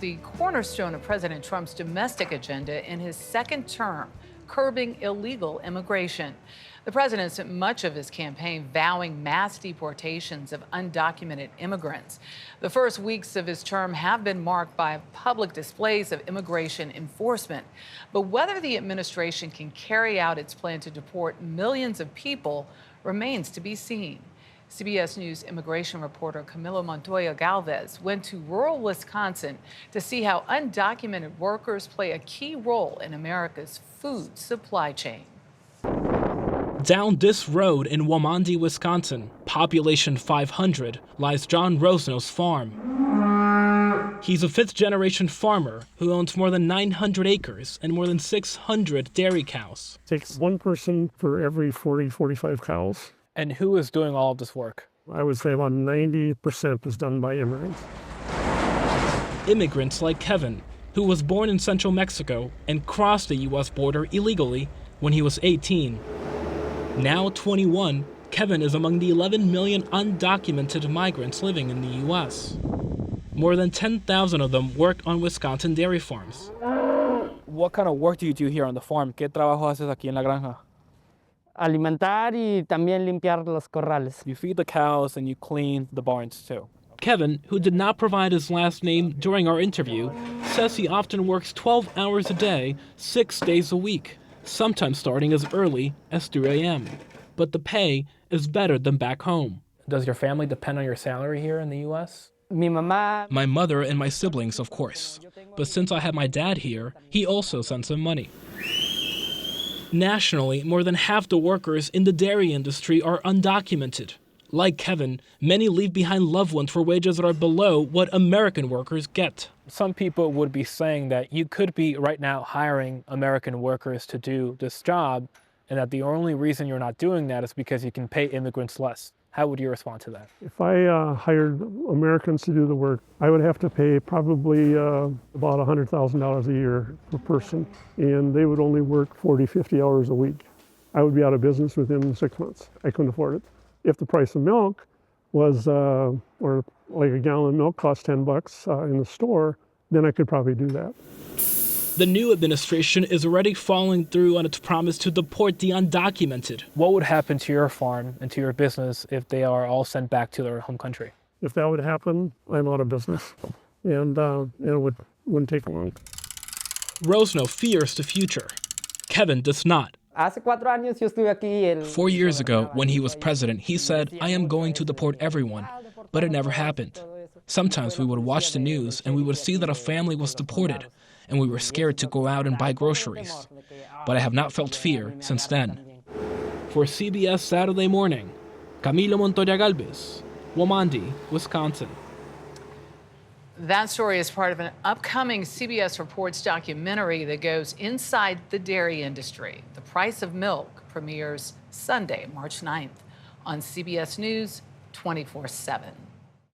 the cornerstone of President Trump's domestic agenda in his second term, curbing illegal immigration. The president spent much of his campaign vowing mass deportations of undocumented immigrants. The first weeks of his term have been marked by public displays of immigration enforcement. But whether the administration can carry out its plan to deport millions of people remains to be seen. CBS News immigration reporter Camilo Montoya Galvez went to rural Wisconsin to see how undocumented workers play a key role in America's food supply chain. Down this road in Waumondy, Wisconsin, population 500, lies John Rosnow's farm. He's a fifth-generation farmer who owns more than 900 acres and more than 600 dairy cows. It takes one person for every 40, 45 cows. And who is doing all of this work? I would say about 90% is done by immigrants. Immigrants like Kevin, who was born in central Mexico and crossed the U.S. border illegally when he was 18. Now 21, Kevin is among the 11 million undocumented migrants living in the U.S. More than 10,000 of them work on Wisconsin dairy farms. What kind of work do you do here on the farm? ¿Qué trabajo haces aquí en la granja? Alimentar y también limpiar los corrales. You feed the cows and you clean the barns too. Kevin, who did not provide his last name during our interview, says he often works 12 hours a day, 6 days a week, sometimes starting as early as 3 a.m. But the pay is better than back home. Does your family depend on your salary here in the U.S.? My mother and my siblings, of course. But since I have my dad here, he also sends them money. Nationally, more than half the workers in the dairy industry are undocumented. Like Kevin, many leave behind loved ones for wages that are below what American workers get. Some people would be saying that you could be right now hiring American workers to do this job, and that the only reason you're not doing that is because you can pay immigrants less. How would you respond to that? If I hired Americans to do the work, I would have to pay probably about $100,000 a year per person, and they would only work 40, 50 hours a week. I would be out of business within 6 months. I couldn't afford it. If the price of milk was, or like a gallon of milk cost $10 in the store, then I could probably do that. The new administration is already following through on its promise to deport the undocumented. What would happen to your farm and to your business if they are all sent back to their home country? If that would happen, I'm out of business, and it wouldn't take long. Rosnow fears the future. Kevin does not. 4 years ago, when he was president, he said, "I am going to deport everyone," but it never happened. Sometimes we would watch the news and we would see that a family was deported, and we were scared to go out and buy groceries. But I have not felt fear since then. For CBS Saturday Morning, Camilo Montoya Galvez, Waumondy, Wisconsin. That story is part of an upcoming CBS Reports documentary that goes inside the dairy industry. The Price of Milk premieres Sunday, March 9th on CBS News 24/7.